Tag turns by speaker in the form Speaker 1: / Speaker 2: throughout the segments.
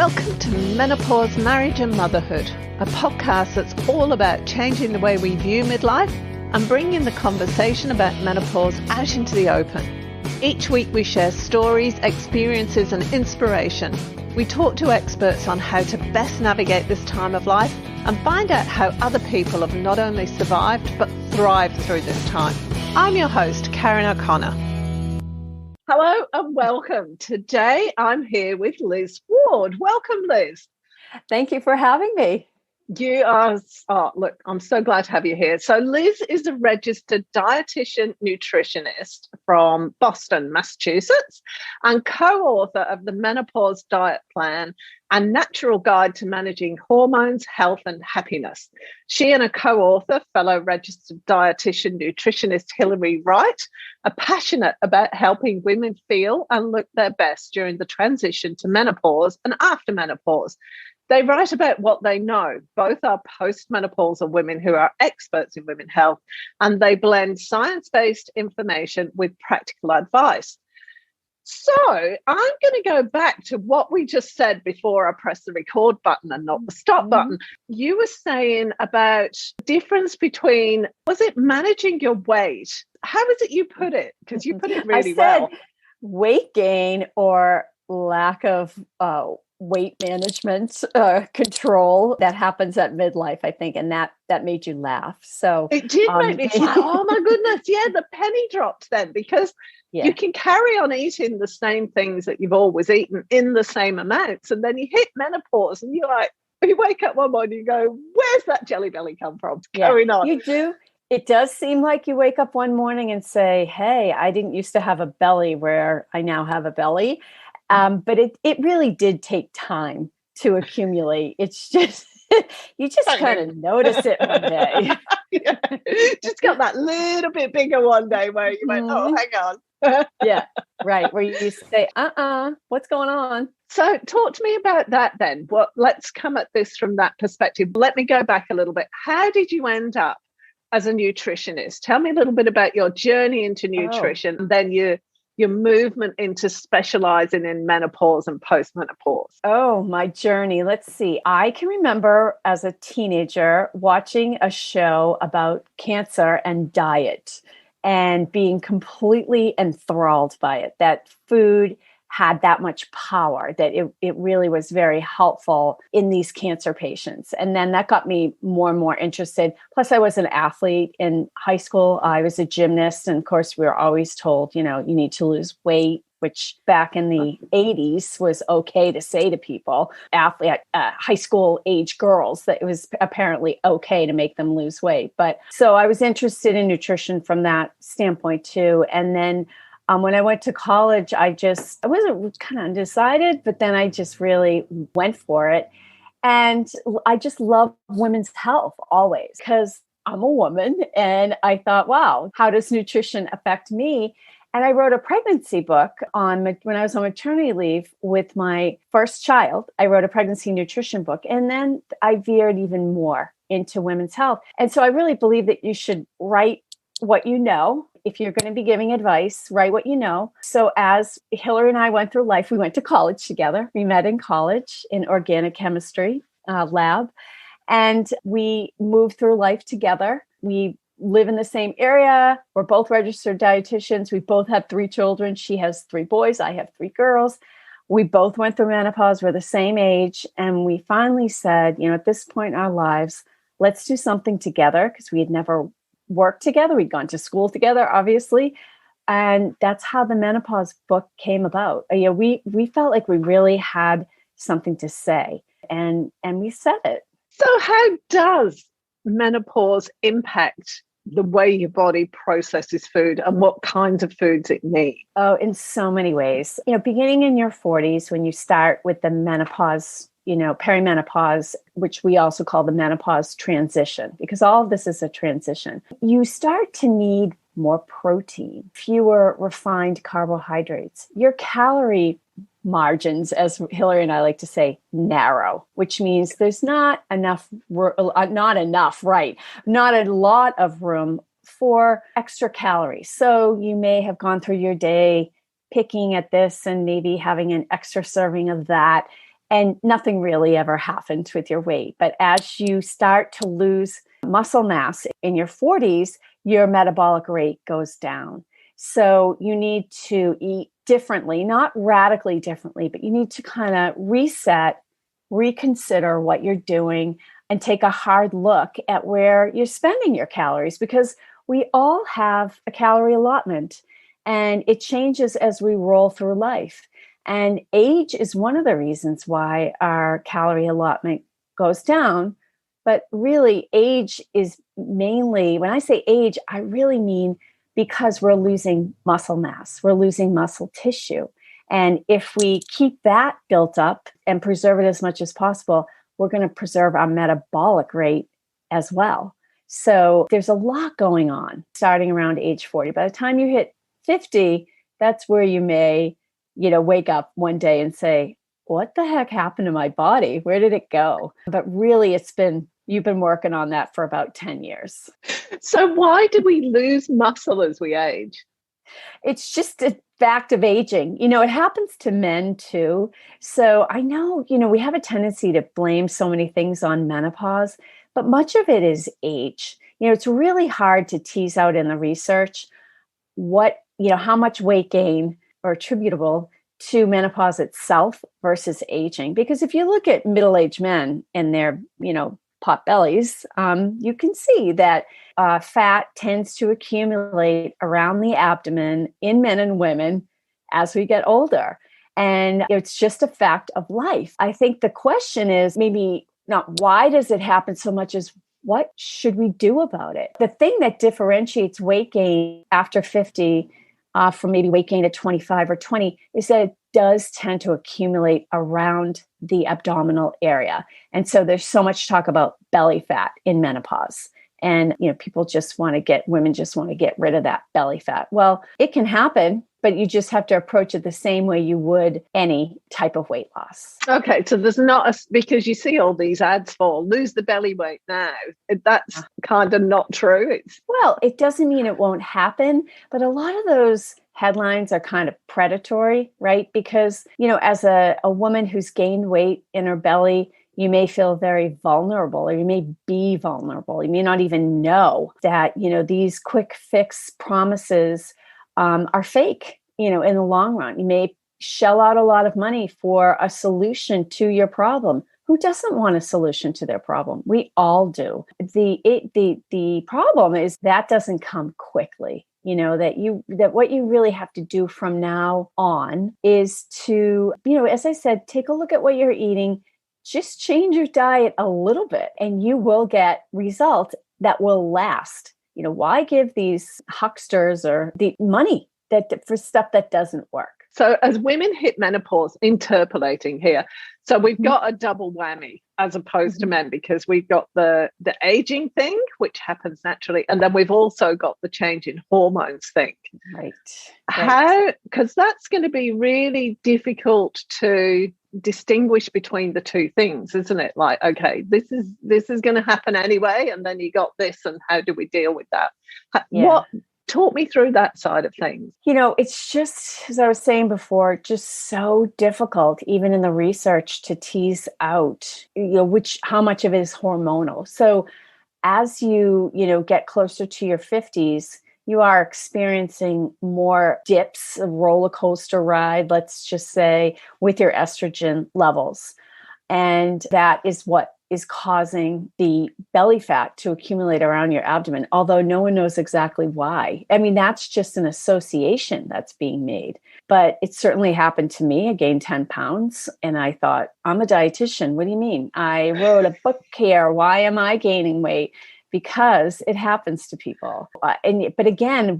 Speaker 1: Welcome to Menopause, Marriage and Motherhood, a podcast that's all about changing the way we view midlife and bringing the conversation about menopause out into the open. Each week we share stories, experiences and inspiration. We talk to experts on how to best navigate this time of life and find out how other people have not only survived but thrived through this time. I'm your host, Karen O'Connor. Hello and welcome. Today I'm here with Liz Ward. Welcome, Liz.
Speaker 2: Thank you for having me.
Speaker 1: You are, look, I'm so glad to have you here. So Liz is a registered dietitian nutritionist from Boston, Massachusetts, and co-author of the Menopause Diet Plan and Natural Guide to Managing Hormones, Health and Happiness. She and a co-author, fellow registered dietitian nutritionist Hilary Wright, are passionate about helping women feel and look their best during the transition to menopause and after menopause. They write about what they know. Both are postmenopausal women who are experts in women's health, and they blend science-based information with practical advice. So I'm going to go back to what we just said before I pressed the record button and not the stop button. You were saying about the difference between, was it managing your weight? How is it you put it? Because you put it really well.
Speaker 2: Weight gain or lack of weight management control that happens at midlife, I think, and that made you laugh. So
Speaker 1: it did make me laugh. Oh my goodness, yeah, the penny dropped then, because you can carry on eating the same things that you've always eaten in the same amounts, and then you hit menopause and you're like, you wake up one morning, you go, where's that jelly belly come from? Going on.
Speaker 2: You do. It does seem like you wake up one morning and say, hey, I didn't used to have a belly where I now have a belly. But it really did take time to accumulate. It's just, you just kind of notice it one day.
Speaker 1: Just got that little bit bigger one day where you went, oh, hang on.
Speaker 2: Yeah, right. Where you say, what's going on?
Speaker 1: So talk to me about that then. Well, let's come at this from that perspective. Let me go back a little bit. How did you end up as a nutritionist? Tell me a little bit about your journey into nutrition, and then your movement into specializing in menopause and postmenopause.
Speaker 2: Oh, my journey. Let's see. I can remember as a teenager watching a show about cancer and diet and being completely enthralled by it, that food had that much power, that it really was very helpful in these cancer patients. And then that got me more and more interested. Plus, I was an athlete in high school. I was a gymnast. And of course, we were always told, you need to lose weight, which back in the 80s was okay to say to people, high school age girls, that it was apparently okay to make them lose weight. But so I was interested in nutrition from that standpoint too. And then when I went to college, I wasn't kind of undecided, but then I just really went for it. And I just love women's health always because I'm a woman. And I thought, wow, how does nutrition affect me? And I wrote a pregnancy book when I was on maternity leave with my first child. I wrote a pregnancy nutrition book. And then I veered even more into women's health. And so I really believe that you should write what you know. If you're going to be giving advice, write what you know. So as Hilary and I went through life, we went to college together. We met in college in organic chemistry lab, and we moved through life together. We live in the same area. We're both registered dietitians. We both have 3 children. She has 3 boys. I have 3 girls. We both went through menopause. We're the same age. And we finally said, at this point in our lives, let's do something together, because we had never worked together. We'd gone to school together, obviously. And that's how the menopause book came about. We felt like we really had something to say, and we said it.
Speaker 1: So how does menopause impact the way your body processes food and what kinds of foods it needs?
Speaker 2: Oh, in so many ways. Beginning in your 40s, when you start with the menopause, perimenopause, which we also call the menopause transition, because all of this is a transition. You start to need more protein, fewer refined carbohydrates. Your calorie margins, as Hilary and I like to say, narrow, which means there's not a lot of room for extra calories. So you may have gone through your day picking at this and maybe having an extra serving of that. and nothing really ever happens with your weight. But as you start to lose muscle mass in your 40s, your metabolic rate goes down. So you need to eat differently, not radically differently, but you need to kind of reset, reconsider what you're doing, and take a hard look at where you're spending your calories, because we all have a calorie allotment and it changes as we roll through life. And age is one of the reasons why our calorie allotment goes down. But really, age is mainly, when I say age, I really mean because we're losing muscle mass, we're losing muscle tissue. And if we keep that built up and preserve it as much as possible, we're going to preserve our metabolic rate as well. So there's a lot going on starting around age 40. By the time you hit 50, that's where you may, wake up one day and say, what the heck happened to my body? Where did it go? But really, you've been working on that for about 10 years.
Speaker 1: So why do we lose muscle as we age?
Speaker 2: It's just a fact of aging. It happens to men too. So I know, we have a tendency to blame so many things on menopause, but much of it is age. It's really hard to tease out in the research how much weight gain are attributable to menopause itself versus aging. Because if you look at middle-aged men and their, pot bellies, you can see that fat tends to accumulate around the abdomen in men and women as we get older. And it's just a fact of life. I think the question is maybe not why does it happen so much as what should we do about it? The thing that differentiates weight gain after 50 from maybe weight gain at 25 or 20 is that it does tend to accumulate around the abdominal area. And so there's so much talk about belly fat in menopause. And, women just want to get rid of that belly fat. Well, it can happen, but you just have to approach it the same way you would any type of weight loss.
Speaker 1: Okay, so there's not because you see all these ads for lose the belly weight now. That's kind of not true.
Speaker 2: Well, it doesn't mean it won't happen, but a lot of those headlines are kind of predatory, right? Because, as a woman who's gained weight in her belly, you may feel very vulnerable, or you may be vulnerable. You may not even know that, these quick fix promises are fake, in the long run. You may shell out a lot of money for a solution to your problem. Who doesn't want a solution to their problem? We all do. The problem is that doesn't come quickly. That what you really have to do from now on is to, as I said, take a look at what you're eating. Just change your diet a little bit and you will get results that will last. Why give these hucksters or the money for stuff that doesn't work?
Speaker 1: So as women hit menopause, interpolating here, so we've got a double whammy as opposed to men, because we've got the aging thing, which happens naturally, and then we've also got the change in hormones thing.
Speaker 2: Right.
Speaker 1: Because that's going to be really difficult to distinguish between the two things, isn't it? Like, okay, this is going to happen anyway, and then you got this, and how do we deal with that? Talk me through that side of things.
Speaker 2: It's just, as I was saying before, just so difficult, even in the research, to tease out, how much of it is hormonal. So as you get closer to your 50s, you are experiencing more dips, a roller coaster ride, let's just say, with your estrogen levels. And that is what is causing the belly fat to accumulate around your abdomen, although no one knows exactly why. I mean, that's just an association that's being made. But it certainly happened to me. I gained 10 pounds and I thought, I'm a dietitian. What do you mean? I wrote a book here. Why am I gaining weight? Because it happens to people. But again,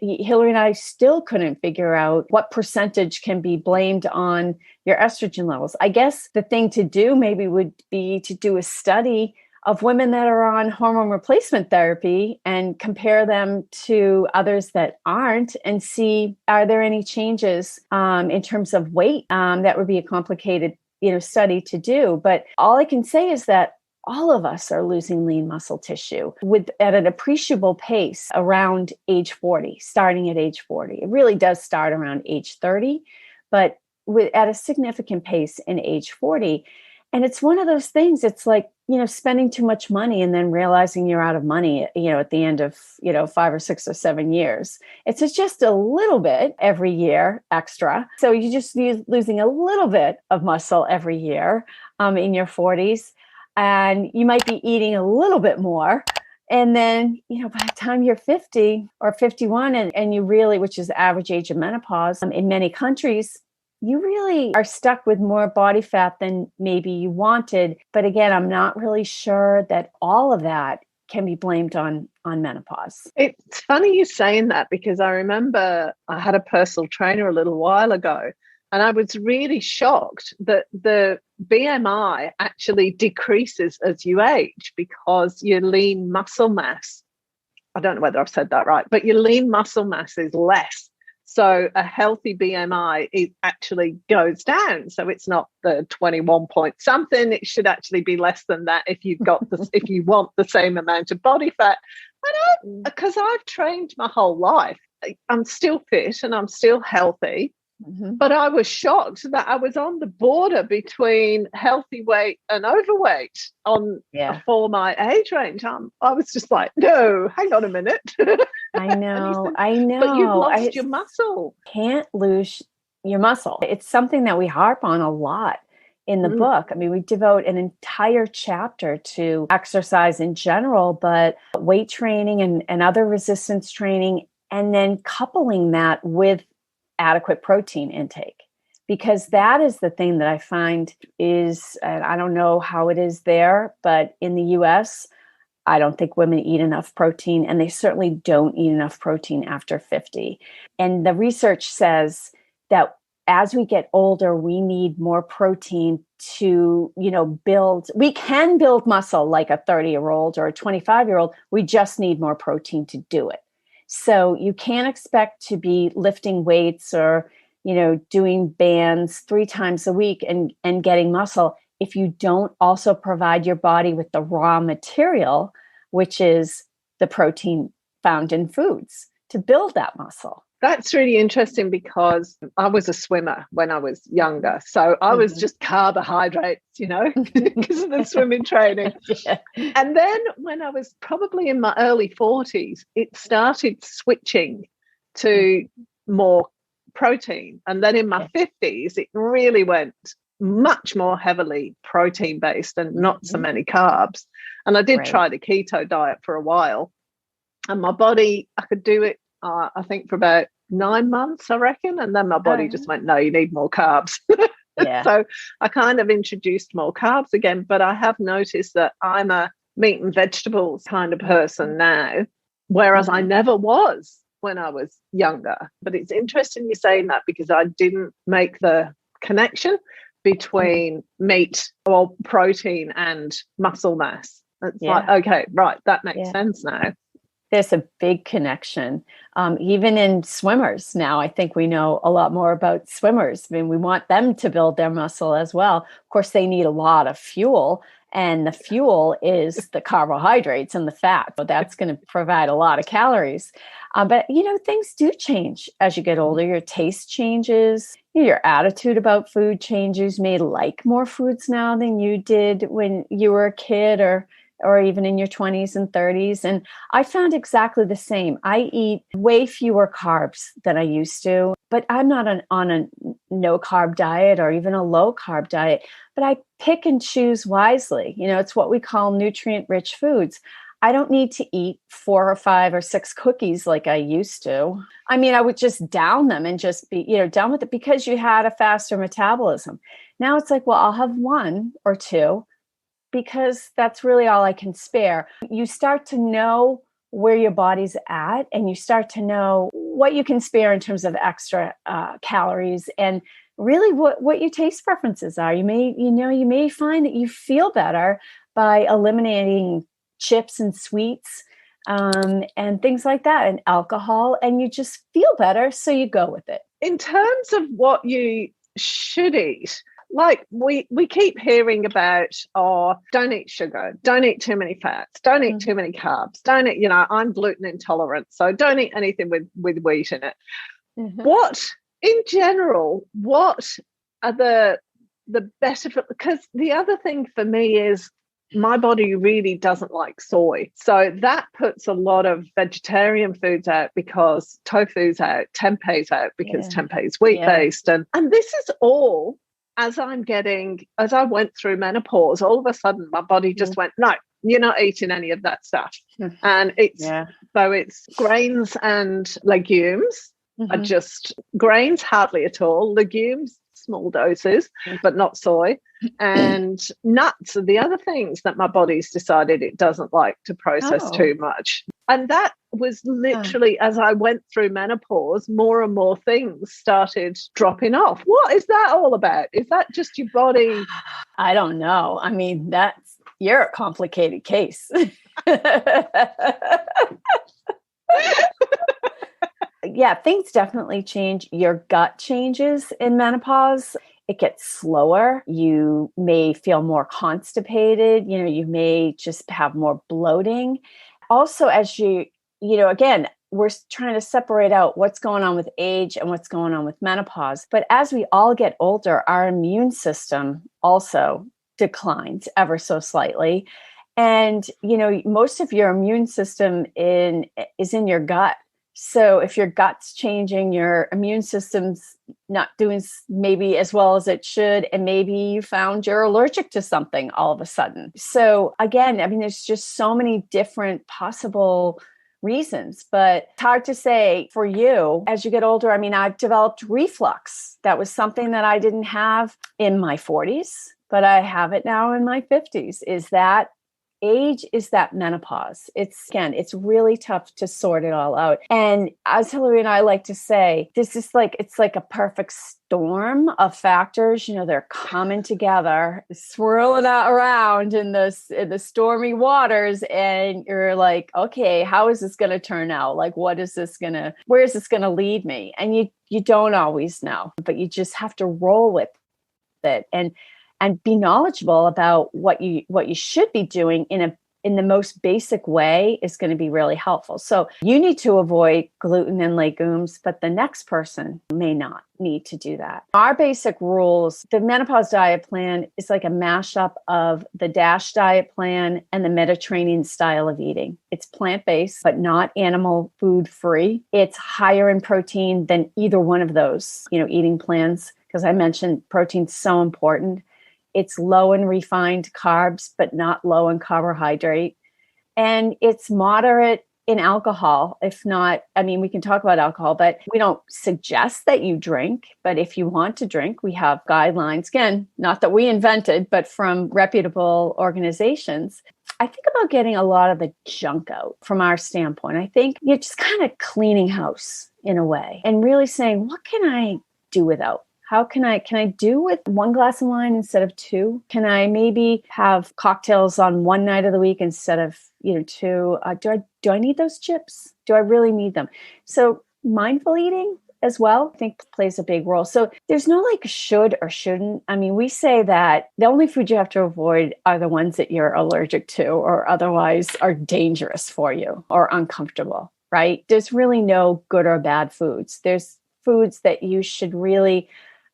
Speaker 2: Hillary and I still couldn't figure out what percentage can be blamed on your estrogen levels. I guess the thing to do maybe would be to do a study of women that are on hormone replacement therapy and compare them to others that aren't, and see, are there any changes in terms of weight? That would be a complicated study to do. But all I can say is that all of us are losing lean muscle tissue at an appreciable pace around age 40, starting at age 40. It really does start around age 30, but at a significant pace in age 40. And it's one of those things, it's like, spending too much money and then realizing you're out of money, at the end of, 5 or 6 or 7 years. It's just a little bit every year extra. So you just losing a little bit of muscle every year in your 40s. And you might be eating a little bit more. And then, by the time you're 50 or 51 and you really, which is the average age of menopause in many countries, you really are stuck with more body fat than maybe you wanted. But again, I'm not really sure that all of that can be blamed on menopause.
Speaker 1: It's funny you saying that, because I remember I had a personal trainer a little while ago, and I was really shocked that the BMI actually decreases as you age, because your lean muscle mass, I don't know whether I've said that right, but your lean muscle mass is less. So a healthy BMI, it actually goes down. So it's not the 21 point something. It should actually be less than that if you've got if you want the same amount of body fat. Because I've trained my whole life. I'm still fit and I'm still healthy. Mm-hmm. But I was shocked that I was on the border between healthy weight and overweight for my age range. I was just like, no, hang on a minute.
Speaker 2: I know.
Speaker 1: But you've lost your muscle.
Speaker 2: Can't lose your muscle. It's something that we harp on a lot in the book. I mean, we devote an entire chapter to exercise in general, but weight training and other resistance training, and then coupling that with adequate protein intake, because that is the thing that I find is, and I don't know how it is there, but in the US, I don't think women eat enough protein, and they certainly don't eat enough protein after 50. And the research says that as we get older, we need more protein to, we can build muscle like a 30-year-old or a 25-year-old. We just need more protein to do it. So you can't expect to be lifting weights or, doing bands 3 times a week and getting muscle if you don't also provide your body with the raw material, which is the protein found in foods, to build that muscle.
Speaker 1: That's really interesting, because I was a swimmer when I was younger. So I was just carbohydrates, because of the swimming training. Yeah. And then when I was probably in my early 40s, it started switching to more protein. And then in my 50s, it really went much more heavily protein based and not so many carbs. And I did try the keto diet for a while, and my body, I could do it I think for about 9 months, I reckon. And then my body just went, no, you need more carbs. Yeah. So I kind of introduced more carbs again. But I have noticed that I'm a meat and vegetables kind of person now, whereas I never was when I was younger. But it's interesting you saying that, because I didn't make the connection between meat or protein and muscle mass. It's like, okay, right, that makes sense now.
Speaker 2: There's a big connection. Even in swimmers now, I think we know a lot more about swimmers. I mean, we want them to build their muscle as well. Of course, they need a lot of fuel, and the fuel is the carbohydrates and the fat. So that's going to provide a lot of calories. But, things do change as you get older. Your taste changes. Your attitude about food changes. You may like more foods now than you did when you were a kid, or even in your 20s and 30s. And I found exactly the same. I eat way fewer carbs than I used to, but I'm not on a no carb diet or even a low carb diet, but I pick and choose wisely. It's what we call nutrient rich foods. I don't need to eat 4 or 5 or 6 cookies like I used to. I mean, I would just down them and just be, done with it, because you had a faster metabolism. Now it's like, well, I'll have 1 or 2, because that's really all I can spare. You start to know where your body's at, and you start to know what you can spare in terms of extra calories, and really what your taste preferences are. You may find that you feel better by eliminating chips and sweets and things like that, and alcohol, and you just feel better, so you go with it.
Speaker 1: In terms of what you should eat, like we keep hearing about, don't eat sugar, don't eat too many fats, don't eat too many carbs, don't eat, I'm gluten intolerant, so don't eat anything with wheat in it. What are the better for, because the other thing for me is my body really doesn't like soy. So that puts a lot of vegetarian foods out because tofu's out, tempeh's out because tempeh's wheat-based. And this is all as I went through menopause, all of a sudden my body just went, no, you're not eating any of that stuff. And it's grains and legumes are just grains, hardly at all. Legumes, small doses, but not soy. And nuts are the other things that my body's decided it doesn't like to process too much. And that was literally, as I went through menopause, more and more things started dropping off. What is that all about? Is that just your body?
Speaker 2: I don't know. I mean, you're a complicated case. Yeah, things definitely change. Your gut changes in menopause. It gets slower. You may feel more constipated. You may just have more bloating. Also, as again, we're trying to separate out what's going on with age and what's going on with menopause. But as we all get older, our immune system also declines ever so slightly. And, most of your immune system is in your gut. So if your gut's changing, your immune system's not doing maybe as well as it should, and maybe you found you're allergic to something all of a sudden. So again, I mean, there's just so many different possible reasons, but it's hard to say for you as you get older. I mean, I've developed reflux. That was something that I didn't have in my 40s, but I have it now in my 50s. Is that age? Is that menopause? It's really tough to sort it all out. And as Hillary and I like to say, it's like a perfect storm of factors. They're coming together, swirling out around in the stormy waters. And you're like, okay, how is this going to turn out? Like, where is this going to lead me? And you don't always know, but you just have to roll with it. And be knowledgeable about what you should be doing in the most basic way is going to be really helpful. So you need to avoid gluten and legumes, but the next person may not need to do that. Our basic rules, the menopause diet plan is like a mashup of the DASH diet plan and the Mediterranean style of eating. It's plant-based, but not animal food free. It's higher in protein than either one of those, eating plans, because I mentioned protein's so important. It's low in refined carbs, but not low in carbohydrate. And it's moderate in alcohol. If not, I mean, we can talk about alcohol, but we don't suggest that you drink. But if you want to drink, we have guidelines. Again, not that we invented, but from reputable organizations. I think about getting a lot of the junk out from our standpoint. I think you're just kind of cleaning house in a way and really saying, what can I do without? How can I do with one glass of wine instead of two? Can I maybe have cocktails on one night of the week instead of, two? Do I need those chips? Do I really need them? So mindful eating as well, I think plays a big role. So there's no like should or shouldn't. I mean, we say that the only food you have to avoid are the ones that you're allergic to or otherwise are dangerous for you or uncomfortable, right? There's really no good or bad foods. There's foods that you should really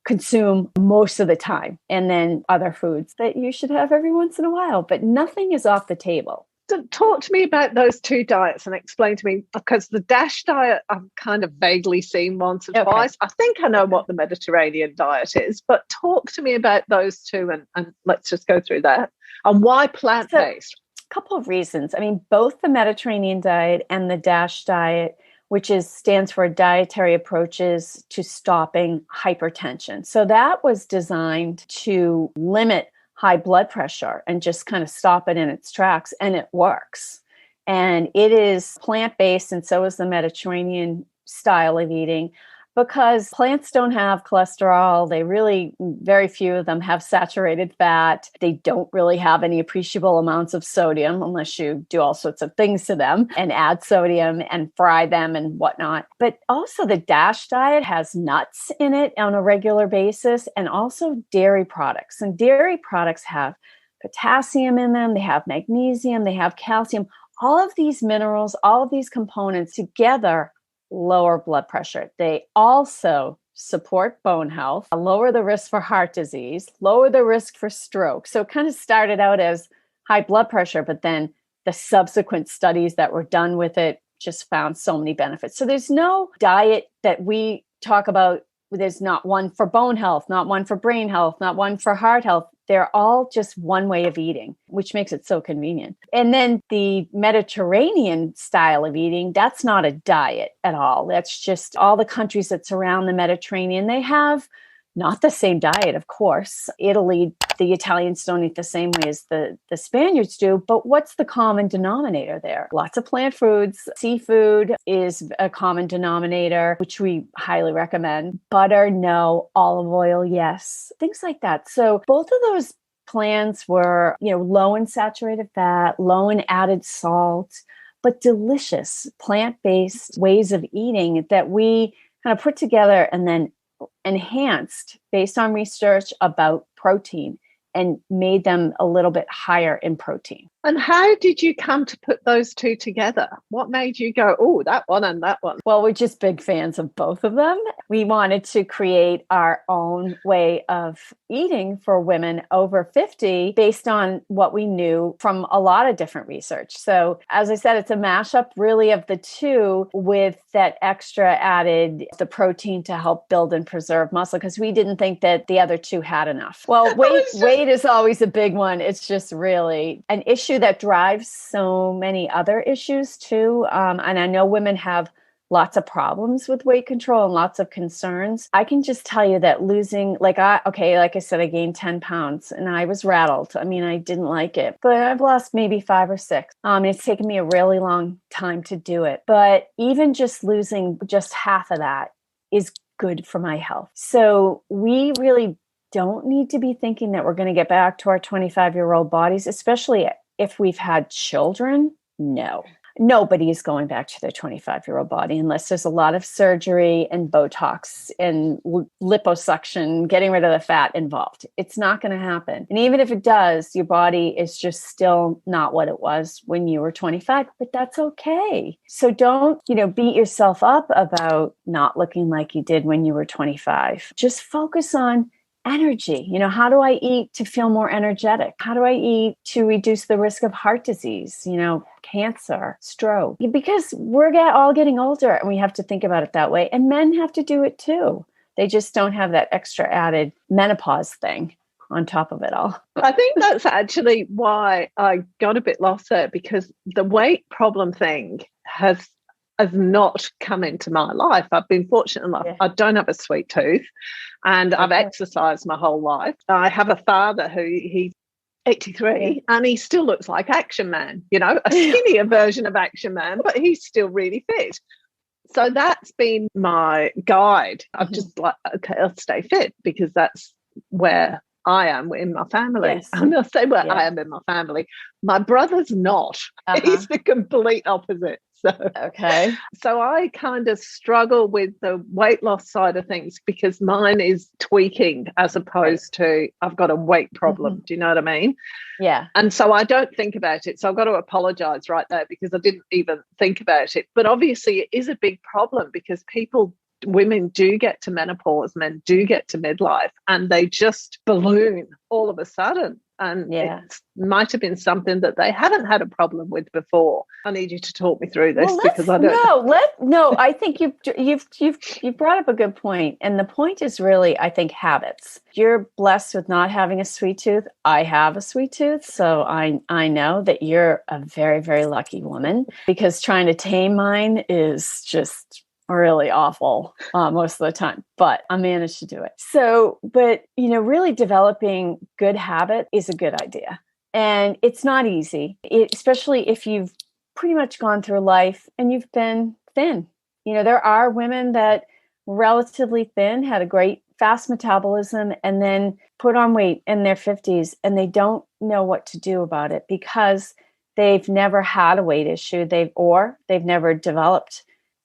Speaker 2: consume most of the time, and then other foods that you should have every once in a while, but nothing is off the table.
Speaker 1: So talk to me about those two diets and explain to me, because the DASH diet I've kind of vaguely seen once or twice. I think I know what the Mediterranean diet is, but talk to me about those two and let's just go through that. And why plant-based?
Speaker 2: So, a couple of reasons. I mean, both the Mediterranean diet and the DASH diet, which stands for Dietary Approaches to Stopping Hypertension. So that was designed to limit high blood pressure and just kind of stop it in its tracks, and it works. And it is plant-based, and so is the Mediterranean style of eating, because plants don't have cholesterol. Very few of them have saturated fat. They don't really have any appreciable amounts of sodium unless you do all sorts of things to them and add sodium and fry them and whatnot. But also the DASH diet has nuts in it on a regular basis, and also dairy products. And dairy products have potassium in them. They have magnesium. They have calcium. All of these minerals, all of these components together lower blood pressure. They also support bone health, lower the risk for heart disease, lower the risk for stroke. So it kind of started out as high blood pressure, but then the subsequent studies that were done with it just found so many benefits. So there's no diet that we talk about. There's not one for bone health, not one for brain health, not one for heart health. They're all just one way of eating, which makes it so convenient. And then the Mediterranean style of eating, that's not a diet at all. That's just all the countries that surround the Mediterranean. They have not the same diet, of course. Italy, the Italians don't eat the same way as the Spaniards do, but what's the common denominator there? Lots of plant foods. Seafood is a common denominator, which we highly recommend. Butter, no. Olive oil, yes. Things like that. So both of those plans were, low in saturated fat, low in added salt, but delicious plant-based ways of eating that we kind of put together and then enhanced based on research about protein and made them a little bit higher in protein.
Speaker 1: And how did you come to put those two together? What made you go, oh, that one and that one?
Speaker 2: Well, we're just big fans of both of them. We wanted to create our own way of eating for women over 50 based on what we knew from a lot of different research. So as I said, it's a mashup really of the two with that extra added, the protein to help build and preserve muscle, because we didn't think that the other two had enough. Well, weight is always a big one. It's just really an issue that drives so many other issues too. And I know women have lots of problems with weight control and lots of concerns. I can just tell you that losing, like I said, I gained 10 pounds and I was rattled. I mean, I didn't like it, but I've lost maybe 5 or 6. It's taken me a really long time to do it. But even just losing just half of that is good for my health. So we really don't need to be thinking that we're going to get back to our 25-year-old bodies, especially if we've had children. No, nobody is going back to their 25-year-old body unless there's a lot of surgery and Botox and liposuction, getting rid of the fat involved. It's not going to happen. And even if it does, your body is just still not what it was when you were 25, but that's okay. So don't, beat yourself up about not looking like you did when you were 25. Just focus on energy. How do I eat to feel more energetic? How do I eat to reduce the risk of heart disease, cancer, stroke? Because we're all getting older and we have to think about it that way. And men have to do it too. They just don't have that extra added menopause thing on top of it all.
Speaker 1: I think that's actually why I got a bit lost there, because the weight problem thing has not come into my life. I've been fortunate enough. Yeah. I don't have a sweet tooth and I've exercised my whole life. I have a father who he's 83 and he still looks like Action Man, a skinnier version of Action Man, but he's still really fit. So that's been my guide. I'm just like, okay, I'll stay fit because that's where I am in my family. Yes. And I'll say where I am in my family. My brother's not. He's the complete opposite. So I kind of struggle with the weight loss side of things because mine is tweaking as opposed to I've got a weight problem. Do you know what I mean?
Speaker 2: Yeah.
Speaker 1: And so I don't think about it. So I've got to apologize right there because I didn't even think about it. But obviously it is a big problem because women do get to menopause, men do get to midlife, and they just balloon all of a sudden. And it might have been something that they haven't had a problem with before. I need you to talk me through this because I don't.
Speaker 2: No. I think you've brought up a good point, and the point is really, I think, habits. You're blessed with not having a sweet tooth. I have a sweet tooth, so I know that you're a very, very lucky woman because trying to tame mine is just really awful most of the time, but I managed to do it. So, but really developing good habit is a good idea. And it's not easy, especially if you've pretty much gone through life and you've been thin. There are women that relatively thin, had a great fast metabolism, and then put on weight in their 50s and they don't know what to do about it because they've never had a weight issue. They've never developed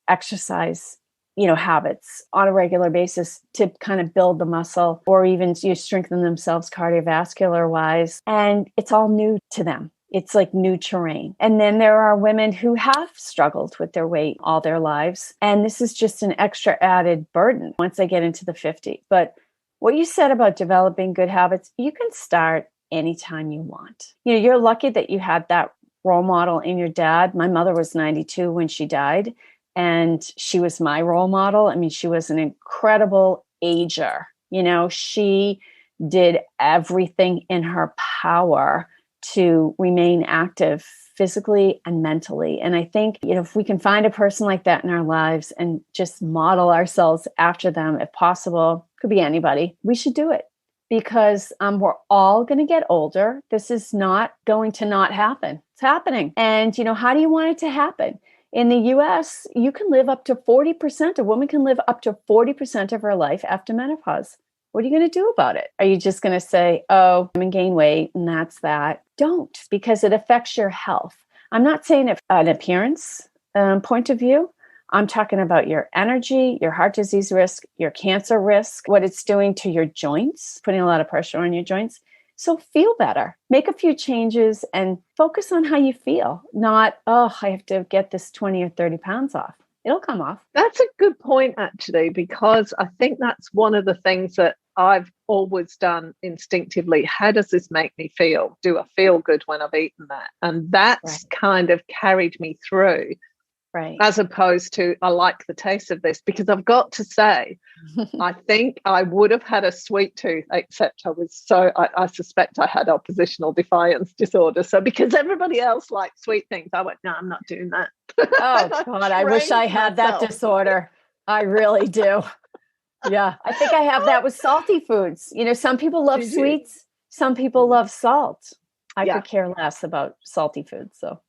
Speaker 2: exercise, habits on a regular basis to kind of build the muscle or even strengthen themselves cardiovascular wise. And it's all new to them. It's like new terrain. And then there are women who have struggled with their weight all their lives. And this is just an extra added burden once they get into the 50s. But what you said about developing good habits, you can start anytime you want. You're lucky that you had that role model in your dad. My mother was 92 when she died, and she was my role model. I mean, she was an incredible ager. She did everything in her power to remain active physically and mentally. And I think, if we can find a person like that in our lives and just model ourselves after them, if possible, could be anybody, we should do it, because we're all going to get older. This is not going to not happen. It's happening. And, how do you want it to happen? In the US, you can live up to 40%. A woman can live up to 40% of her life after menopause. What are you going to do about it? Are you just going to say, oh, I'm going to gain weight and that's that? Don't, because it affects your health. I'm not saying an appearance point of view. I'm talking about your energy, your heart disease risk, your cancer risk, what it's doing to your joints, putting a lot of pressure on your joints. So feel better, make a few changes and focus on how you feel, not, oh, I have to get this 20 or 30 pounds off. It'll come off.
Speaker 1: That's a good point, actually, because I think that's one of the things that I've always done instinctively. How does this make me feel? Do I feel good when I've eaten that? And that's kind of carried me through.
Speaker 2: Right.
Speaker 1: As opposed to, I like the taste of this, because I've got to say, I think I would have had a sweet tooth, except I suspect I had oppositional defiance disorder. So because everybody else liked sweet things, I went, no, I'm not doing that.
Speaker 2: Oh God, I wish I had that disorder. I really do. Yeah. I think I have that with salty foods. Some people love sweets. Some people love salt. I could care less about salty foods. So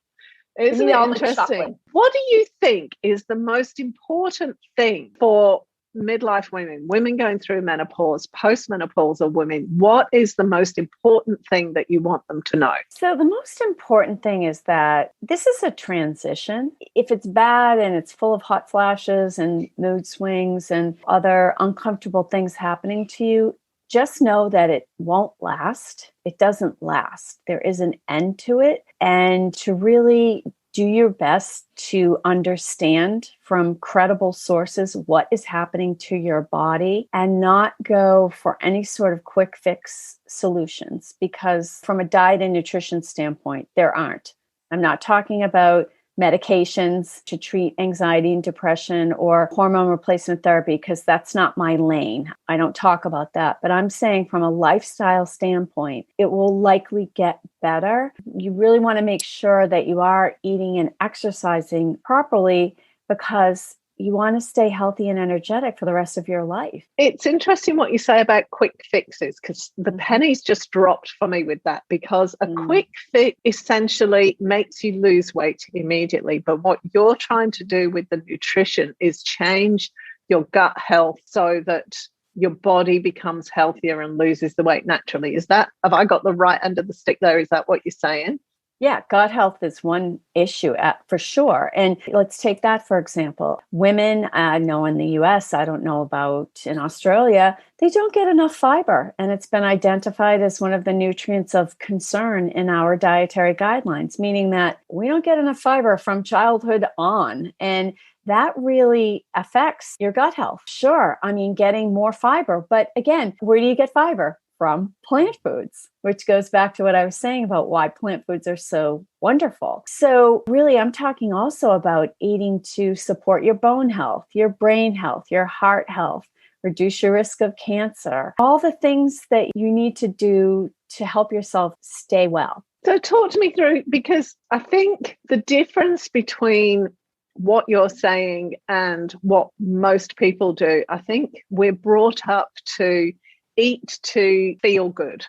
Speaker 1: isn't it interesting? What do you think is the most important thing for midlife women going through menopause, postmenopausal women? What is the most important thing that you want them to know?
Speaker 2: So the most important thing is that this is a transition. If it's bad and it's full of hot flashes and mood swings and other uncomfortable things happening to you, just know that it won't last. It doesn't last. There is an end to it. And to really do your best to understand from credible sources what is happening to your body and not go for any sort of quick fix solutions, because from a diet and nutrition standpoint, there aren't. I'm not talking about medications to treat anxiety and depression or hormone replacement therapy, because that's not my lane. I don't talk about that. But I'm saying from a lifestyle standpoint, it will likely get better. You really want to make sure that you are eating and exercising properly, because you want to stay healthy and energetic for the rest of your life.
Speaker 1: It's interesting what you say about quick fixes, because the pennies just dropped for me with that, because a quick fix essentially makes you lose weight immediately. But what you're trying to do with the nutrition is change your gut health so that your body becomes healthier and loses the weight naturally. Have I got the right end of the stick there? Is that what you're saying?
Speaker 2: Yeah, gut health is one issue for sure. And let's take that, for example. Women, I know in the US, I don't know about in Australia, they don't get enough fiber. And it's been identified as one of the nutrients of concern in our dietary guidelines, meaning that we don't get enough fiber from childhood on. And that really affects your gut health. Sure, I mean, getting more fiber. But again, where do you get fiber? From plant foods, which goes back to what I was saying about why plant foods are so wonderful. So really, I'm talking also about eating to support your bone health, your brain health, your heart health, reduce your risk of cancer, all the things that you need to do to help yourself stay well.
Speaker 1: So talk to me through, because I think the difference between what you're saying and what most people do, I think we're brought up to eat to feel good,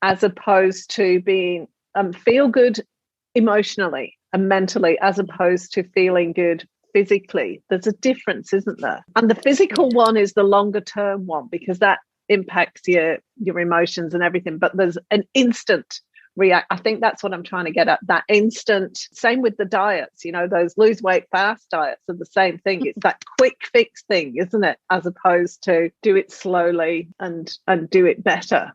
Speaker 1: as opposed to being feel good emotionally and mentally, as opposed to feeling good physically. There's a difference, isn't there? And the physical one is the longer term one, because that impacts your emotions and everything. But there's an instant react. I think that's what I'm trying to get at. That instant. Same with the diets. Those lose weight fast diets are the same thing. It's that quick fix thing, isn't it? As opposed to do it slowly and do it better.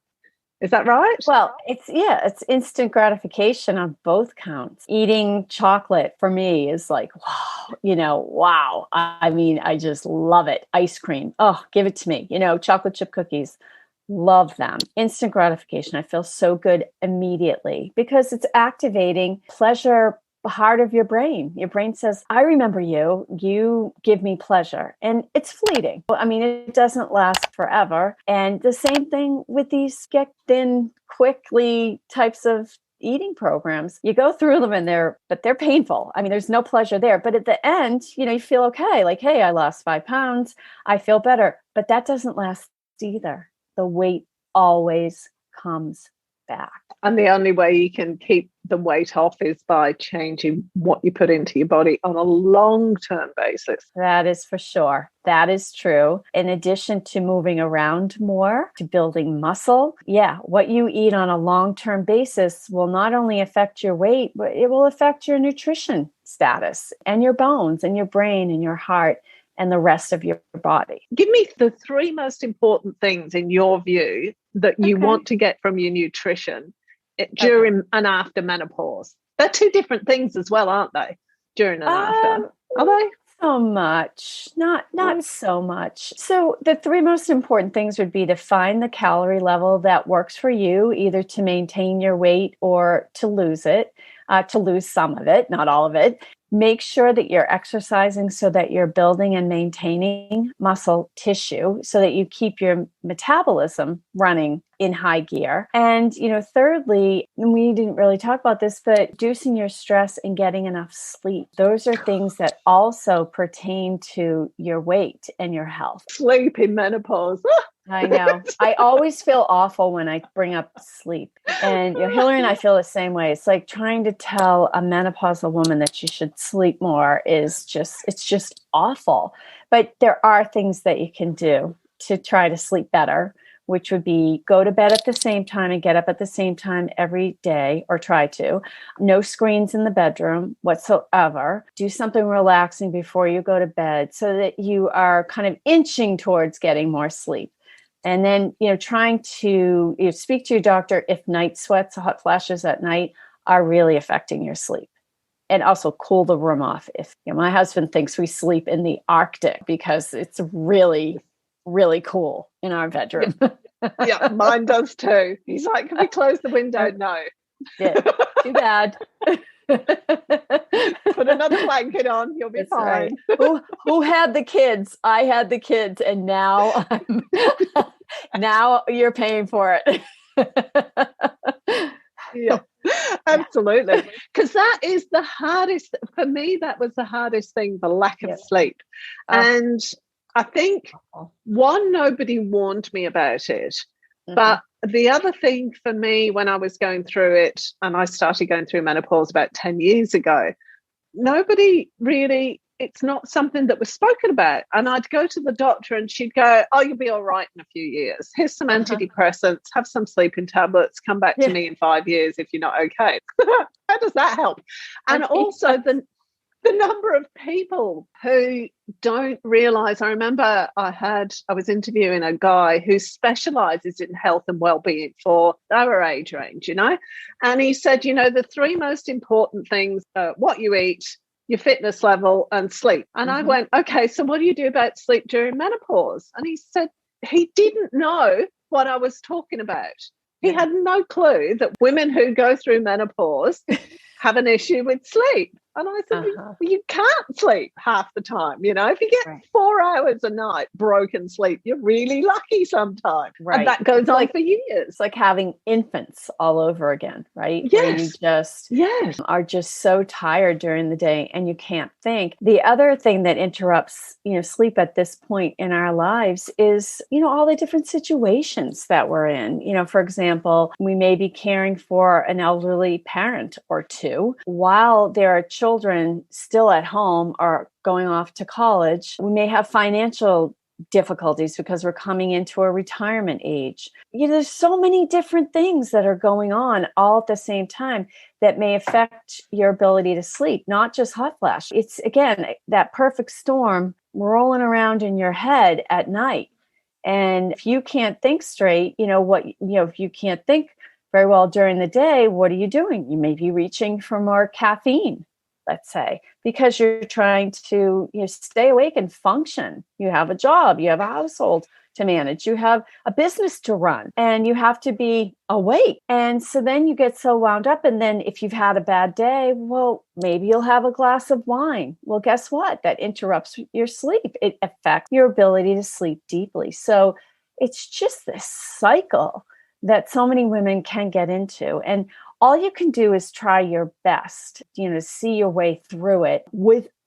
Speaker 1: Is that right?
Speaker 2: Well, it's instant gratification on both counts. Eating chocolate for me is like, wow, wow. I mean, I just love it. Ice cream. Oh, give it to me. Chocolate chip cookies. Love them. Instant gratification. I feel so good immediately because it's activating pleasure part of your brain. Your brain says, I remember you. You give me pleasure. And it's fleeting. I mean, it doesn't last forever. And the same thing with these get thin quickly types of eating programs. You go through them and they're painful. I mean, there's no pleasure there. But at the end, you feel okay. Like, hey, I lost 5 pounds. I feel better. But that doesn't last either. The weight always comes back.
Speaker 1: And the only way you can keep the weight off is by changing what you put into your body on a long-term basis.
Speaker 2: That is for sure. That is true. In addition to moving around more, to building muscle, what you eat on a long-term basis will not only affect your weight, but it will affect your nutrition status and your bones and your brain and your heart and the rest of your body.
Speaker 1: Give me the 3 most important things in your view that you want to get from your nutrition during and after menopause. They're 2 different things as well, aren't they? During and after. Are they?
Speaker 2: So much. Not so much. So the 3 most important things would be to find the calorie level that works for you, either to maintain your weight or to lose it, to lose some of it, not all of it. Make sure that you're exercising so that you're building and maintaining muscle tissue so that you keep your metabolism running in high gear. And, thirdly, we didn't really talk about this, but reducing your stress and getting enough sleep. Those are things that also pertain to your weight and your health.
Speaker 1: Sleep in menopause.
Speaker 2: I know. I always feel awful when I bring up sleep. And Hillary and I feel the same way. It's like trying to tell a menopausal woman that she should sleep more it's just awful. But there are things that you can do to try to sleep better, which would be go to bed at the same time and get up at the same time every day, or try to. No screens in the bedroom whatsoever. Do something relaxing before you go to bed so that you are kind of inching towards getting more sleep. And then, trying to speak to your doctor if night sweats, hot flashes at night are really affecting your sleep. And also cool the room off. If my husband thinks we sleep in the Arctic because it's really, really cool in our bedroom.
Speaker 1: Yeah, mine does too. He's like, can we close the window? No.
Speaker 2: Yeah, too bad.
Speaker 1: Put another blanket on, you'll be fine.
Speaker 2: Right. Who had the kids? I had the kids, and now now you're paying for it.
Speaker 1: Yeah, absolutely. Because that is the hardest for me. That was the hardest thing, the lack of sleep. And I think nobody warned me about it. But the other thing for me, when I was going through it, and I started going through menopause about 10 years ago, nobody really, it's not something that was spoken about. And I'd go to the doctor and she'd go, oh, you'll be all right in a few years. Here's some antidepressants, have some sleeping tablets, come back to me in 5 years if you're not okay. How does that help? And also the number of people who don't realize. I remember I was interviewing a guy who specializes in health and well-being for our age range, and he said, the 3 most important things are what you eat, your fitness level, and sleep. And I went, okay, so what do you do about sleep during menopause? And he said he didn't know what I was talking about. He had no clue that women who go through menopause have an issue with sleep. And I said, well, you can't sleep half the time. If you get 4 hours a night broken sleep, you're really lucky sometimes. Right. And that goes on for years.
Speaker 2: It's like having infants all over again, right?
Speaker 1: Yes.
Speaker 2: Where you just are just so tired during the day and you can't think. The other thing that interrupts, sleep at this point in our lives is, all the different situations that we're in. For example, we may be caring for an elderly parent or two while there are children still at home or going off to college. We may have financial difficulties because we're coming into a retirement age. There's so many different things that are going on all at the same time that may affect your ability to sleep, not just hot flash. It's, again, that perfect storm rolling around in your head at night. And if you can't think straight, if you can't think very well during the day, what are you doing? You may be reaching for more caffeine, let's say, because you're trying to stay awake and function. You have a job, you have a household to manage, you have a business to run, and you have to be awake. And so then you get so wound up. And then if you've had a bad day, well, maybe you'll have a glass of wine. Well, guess what? That interrupts your sleep. It affects your ability to sleep deeply. So it's just this cycle that so many women can get into. And all you can do is try your best, to see your way through it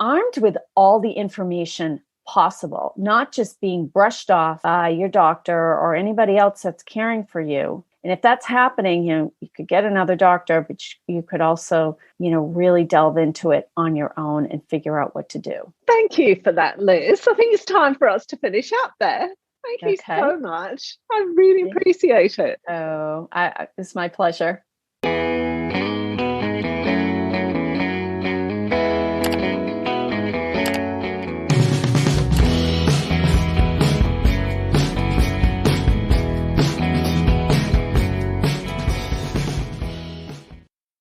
Speaker 2: armed with all the information possible, not just being brushed off by your doctor or anybody else that's caring for you. And if that's happening, you could get another doctor, but you could also, really delve into it on your own and figure out what to do.
Speaker 1: Thank you for that, Liz. I think it's time for us to finish up there. Thank you so much. I really appreciate it.
Speaker 2: Oh, it's my pleasure.